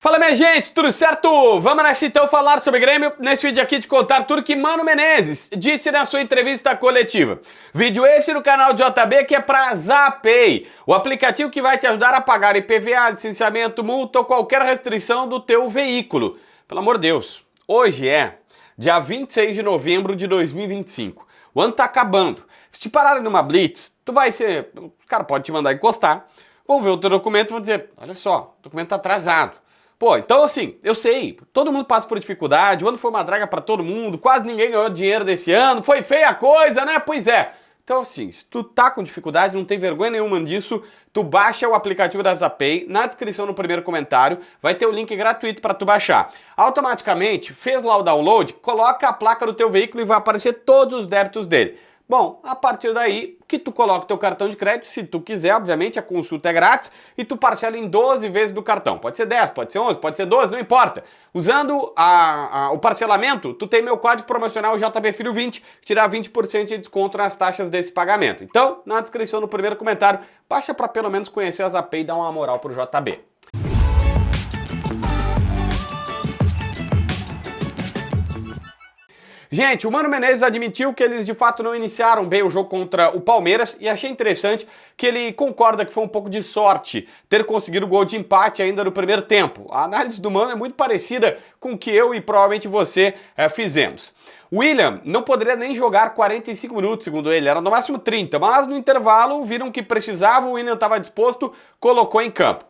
Fala, minha gente, tudo certo? Vamos nessa então falar sobre Grêmio, nesse vídeo aqui de contar tudo que Mano Menezes disse na sua entrevista coletiva. Vídeo esse no canal JB que é pra Zapay, o aplicativo que vai te ajudar a pagar IPVA, licenciamento, multa ou qualquer restrição do teu veículo. Pelo amor de Deus, hoje é dia 26 de novembro de 2025. O ano tá acabando. Se te pararem numa blitz, tu vai ser... O cara pode te mandar encostar, vão ver o teu documento e vão dizer, olha só, o documento tá atrasado. Pô, então assim, eu sei, todo mundo passa por dificuldade, o ano foi uma draga pra todo mundo, quase ninguém ganhou dinheiro desse ano, foi feia a coisa, né? Pois é. Então assim, se tu tá com dificuldade, não tem vergonha nenhuma disso, tu baixa o aplicativo da Zapay, na descrição no primeiro comentário, vai ter o link gratuito para tu baixar. Automaticamente, fez lá o download, coloca a placa do teu veículo e vai aparecer todos os débitos dele. Bom, a partir daí, que tu coloca o teu cartão de crédito, se tu quiser, obviamente, a consulta é grátis, e tu parcela em 12 vezes do cartão. Pode ser 10, pode ser 11, pode ser 12, não importa. Usando o parcelamento, tu tem meu código promocional JBFilho20, que te dá 20% de desconto nas taxas desse pagamento. Então, na descrição no primeiro comentário, baixa para pelo menos conhecer a Zapay e dar uma moral pro JB. Gente, o Mano Menezes admitiu que eles de fato não iniciaram bem o jogo contra o Palmeiras e achei interessante que ele concorda que foi um pouco de sorte ter conseguido o gol de empate ainda no primeiro tempo. A análise do Mano é muito parecida com o que eu e provavelmente você fizemos. O William não poderia nem jogar 45 minutos, segundo ele, era no máximo 30, mas no intervalo viram que precisava, o William estava disposto, colocou em campo.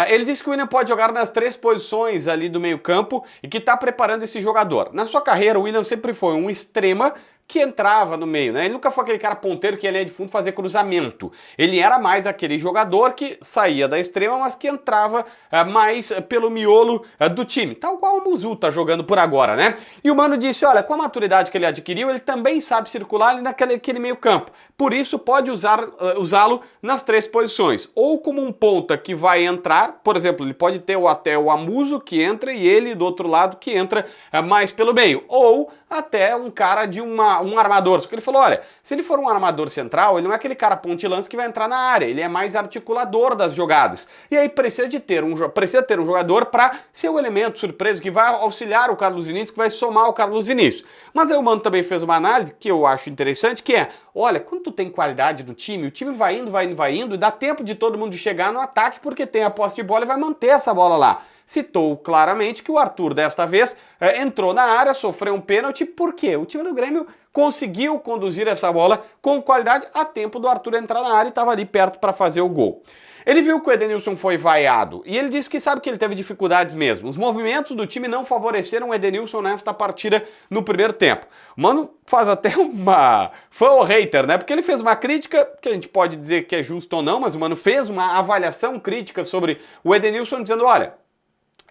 Ele disse que o William pode jogar nas 3 posições ali do meio campo e que está preparando esse jogador. Na sua carreira, o William sempre foi um extrema que entrava no meio, né? Ele nunca foi aquele cara ponteiro que ia linha de fundo fazer cruzamento. Ele era mais aquele jogador que saía da extrema, mas que entrava mais pelo miolo do time. Tal qual o Muzu tá jogando por agora, né? E o Mano disse, olha, com a maturidade que ele adquiriu, ele também sabe circular ali naquele meio campo. Por isso pode usá-lo nas 3 posições. Ou como um ponta que vai entrar, por exemplo, ele pode ter até o Amuso que entra e ele do outro lado que entra mais pelo meio. Ou até um cara de um armador. Só que ele falou, olha, se ele for um armador central, ele não é aquele cara ponte e lance que vai entrar na área, ele é mais articulador das jogadas. E aí precisa ter um jogador para ser o elemento surpresa que vai auxiliar o Carlos Vinícius, que vai somar o Carlos Vinícius. Mas aí o Mano também fez uma análise que eu acho interessante, que é, olha, quando tu tem qualidade do time, o time vai indo, e dá tempo de todo mundo chegar no ataque porque tem a posse de bola e vai manter essa bola lá. Citou claramente que o Arthur, desta vez, entrou na área, sofreu um pênalti, porque o time do Grêmio conseguiu conduzir essa bola com qualidade a tempo do Arthur entrar na área e estava ali perto para fazer o gol. Ele viu que o Edenilson foi vaiado e ele disse que sabe que ele teve dificuldades mesmo. Os movimentos do time não favoreceram o Edenilson nesta partida no primeiro tempo. O Mano faz até uma fã ou hater, né? Porque ele fez uma crítica, que a gente pode dizer que é justo ou não, mas o Mano fez uma avaliação crítica sobre o Edenilson dizendo, olha,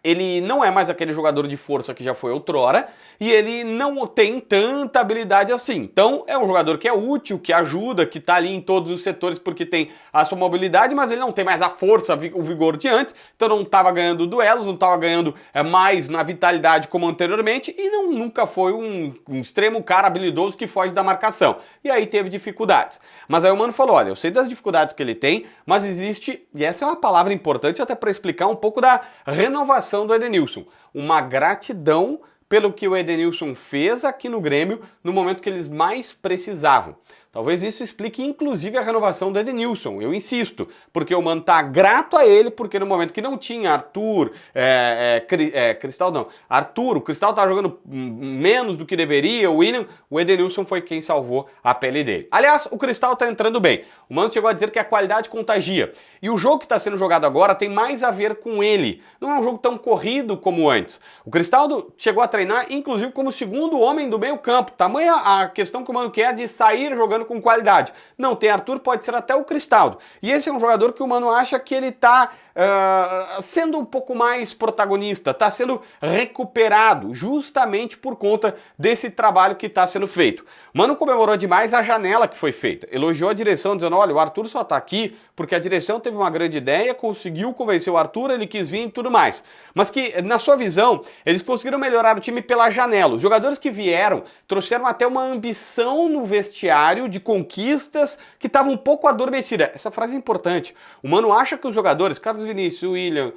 ele não é mais aquele jogador de força que já foi outrora e ele não tem tanta habilidade assim. Então é um jogador que é útil, que ajuda, que tá ali em todos os setores porque tem a sua mobilidade, mas ele não tem mais a força, o vigor de antes, então não estava ganhando duelos, não estava ganhando mais na vitalidade como anteriormente e nunca foi um extremo cara habilidoso que foge da marcação. E aí teve dificuldades. Mas aí o Mano falou, olha, eu sei das dificuldades que ele tem, mas existe, e essa é uma palavra importante até para explicar um pouco da renovação do Edenilson, uma gratidão pelo que o Edenilson fez aqui no Grêmio no momento que eles mais precisavam. Talvez isso explique inclusive a renovação do Edenilson, eu insisto, porque o Mano tá grato a ele, porque no momento que não tinha Arthur, o Cristal tava jogando menos do que deveria, o William, o Edenilson foi quem salvou a pele dele. Aliás, o Cristal tá entrando bem, o Mano chegou a dizer que a qualidade contagia, e o jogo que está sendo jogado agora tem mais a ver com ele, não é um jogo tão corrido como antes. O Cristaldo chegou a treinar, inclusive, como segundo homem do meio campo, tamanha a questão que o Mano quer de sair jogando com qualidade. Não tem Arthur, pode ser até o Cristaldo. E esse é um jogador que o Mano acha que ele tá sendo um pouco mais protagonista, tá sendo recuperado justamente por conta desse trabalho que está sendo feito. O Mano comemorou demais a janela que foi feita, elogiou a direção dizendo, olha, o Arthur só tá aqui porque a direção teve uma grande ideia, conseguiu convencer o Arthur, ele quis vir e tudo mais. Mas que, na sua visão, eles conseguiram melhorar o time pela janela. Os jogadores que vieram trouxeram até uma ambição no vestiário trabalho, de conquistas, que estava um pouco adormecida. Essa frase é importante. O Mano acha que os jogadores, Carlos Vinícius, o William,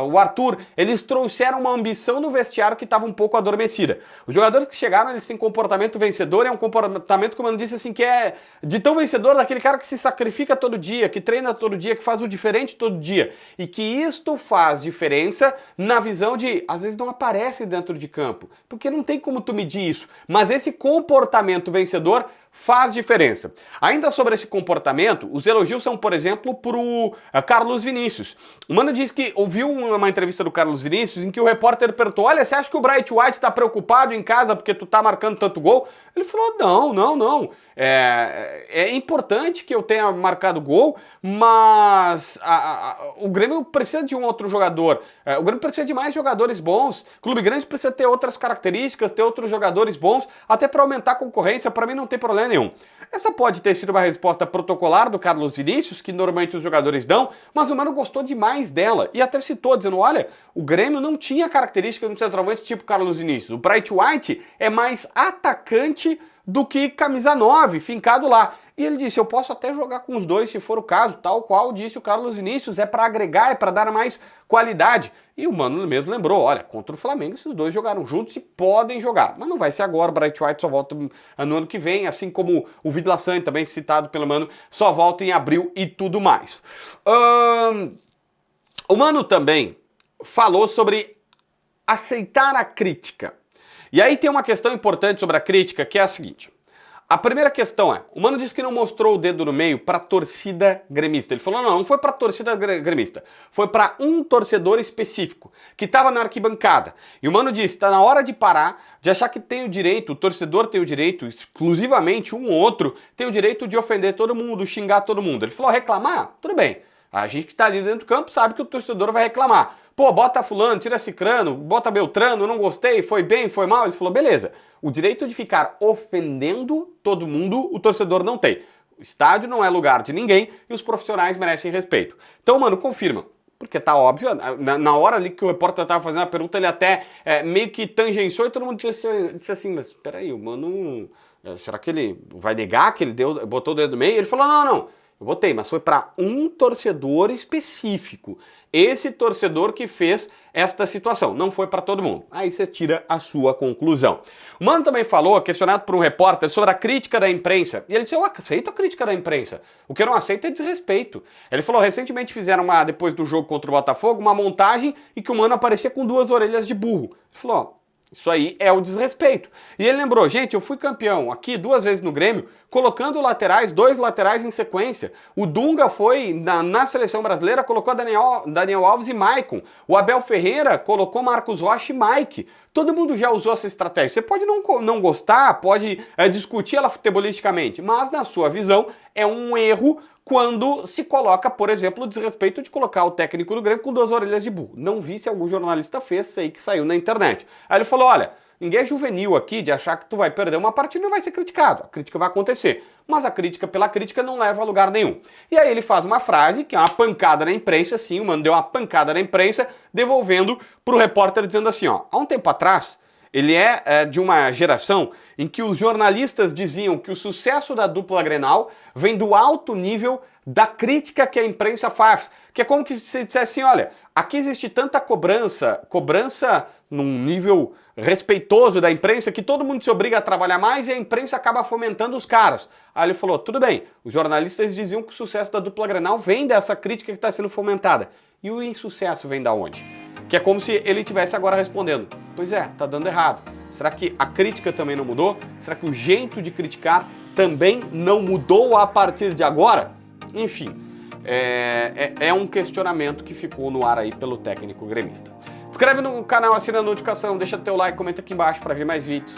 o Arthur, eles trouxeram uma ambição no vestiário que estava um pouco adormecida. Os jogadores que chegaram, eles têm comportamento vencedor, é um comportamento, como eu disse assim, que é de tão vencedor daquele cara que se sacrifica todo dia, que treina todo dia, que faz o diferente todo dia. E que isto faz diferença na visão de, às vezes não aparece dentro de campo, porque não tem como tu medir isso. Mas esse comportamento vencedor faz diferença. Ainda sobre esse comportamento, os elogios são, por exemplo, pro Carlos Vinícius. O Mano disse que ouviu uma entrevista do Carlos Vinícius em que o repórter perguntou: olha, você acha que o Bright White tá preocupado em casa porque tu tá marcando tanto gol? Ele falou: não. É importante que eu tenha marcado gol, mas o Grêmio precisa de um outro jogador. O Grêmio precisa de mais jogadores bons. O Clube Grande precisa ter outras características, ter outros jogadores bons, até para aumentar a concorrência. Para mim não tem problema nenhum. Essa pode ter sido uma resposta protocolar do Carlos Vinícius, que normalmente os jogadores dão, mas o Mano gostou demais dela e até citou, dizendo: olha, o Grêmio não tinha característica de um centroavante tipo Carlos Vinícius. O Bright White é mais atacante do que camisa 9, fincado lá. E ele disse: eu posso até jogar com os dois se for o caso, tal qual disse o Carlos Vinícius, é para agregar, é para dar mais qualidade. E o Mano mesmo lembrou: olha, contra o Flamengo esses dois jogaram juntos e podem jogar, mas não vai ser agora. O Bright White só volta no ano que vem, assim como o Vidla Sand, também citado pelo Mano, só volta em abril e tudo mais. O Mano também falou sobre aceitar a crítica. E aí tem uma questão importante sobre a crítica, que é a seguinte. A primeira questão é, o Mano disse que não mostrou o dedo no meio para a torcida gremista. Ele falou: não foi para a torcida gremista, foi para um torcedor específico, que estava na arquibancada. E o Mano disse: está na hora de parar, de achar que tem o direito, o torcedor tem o direito, exclusivamente um ou outro, tem o direito de ofender todo mundo, xingar todo mundo. Ele falou: reclamar? Tudo bem. A gente que está ali dentro do campo sabe que o torcedor vai reclamar. Pô, bota fulano, tira cicrano, bota Beltrano, não gostei, foi bem, foi mal. Ele falou: beleza. O direito de ficar ofendendo todo mundo, o torcedor não tem. O estádio não é lugar de ninguém e os profissionais merecem respeito. Então, Mano, confirma. Porque tá óbvio, na hora ali que o repórter tava fazendo a pergunta, ele até meio que tangenciou e todo mundo disse assim: mas peraí, o Mano, será que ele vai negar que ele botou o dedo no meio? Ele falou: não. Eu botei, mas foi para um torcedor específico. Esse torcedor que fez esta situação. Não foi para todo mundo. Aí você tira a sua conclusão. O Mano também falou, questionado por um repórter, sobre a crítica da imprensa. E ele disse: eu aceito a crítica da imprensa. O que eu não aceito é desrespeito. Ele falou: recentemente fizeram, depois do jogo contra o Botafogo, uma montagem em que o Mano aparecia com 2 orelhas de burro. Ele falou: ó, isso aí é o desrespeito. E ele lembrou: gente, eu fui campeão aqui 2 vezes no Grêmio, colocando 2 laterais em sequência. O Dunga foi na seleção brasileira, colocou Daniel Alves e Maicon. O Abel Ferreira colocou Marcos Rocha e Mike. Todo mundo já usou essa estratégia. Você pode não gostar, pode discutir ela futebolisticamente, mas na sua visão é um erro quando se coloca, por exemplo, o desrespeito de colocar o técnico do Grêmio com 2 orelhas de burro. Não vi se algum jornalista fez, sei que saiu na internet. Aí ele falou: olha, ninguém é juvenil aqui de achar que tu vai perder uma partida e não vai ser criticado. A crítica vai acontecer, mas a crítica pela crítica não leva a lugar nenhum. E aí ele faz uma frase que é uma pancada na imprensa, sim, o Mano deu uma pancada na imprensa, devolvendo pro repórter dizendo assim: ó, há um tempo atrás, ele é de uma geração em que os jornalistas diziam que o sucesso da dupla Grenal vem do alto nível da crítica que a imprensa faz. Que é como que se dissesse assim: olha, aqui existe tanta cobrança num nível respeitoso da imprensa, que todo mundo se obriga a trabalhar mais e a imprensa acaba fomentando os caras. Aí ele falou: tudo bem, os jornalistas diziam que o sucesso da dupla Grenal vem dessa crítica que está sendo fomentada. E o insucesso vem da onde? Que é como se ele estivesse agora respondendo: pois é, tá dando errado. Será que a crítica também não mudou? Será que o jeito de criticar também não mudou a partir de agora? Enfim, é um questionamento que ficou no ar aí pelo técnico gremista. Inscreve no canal, assina a notificação, deixa teu like, comenta aqui embaixo para ver mais vídeos.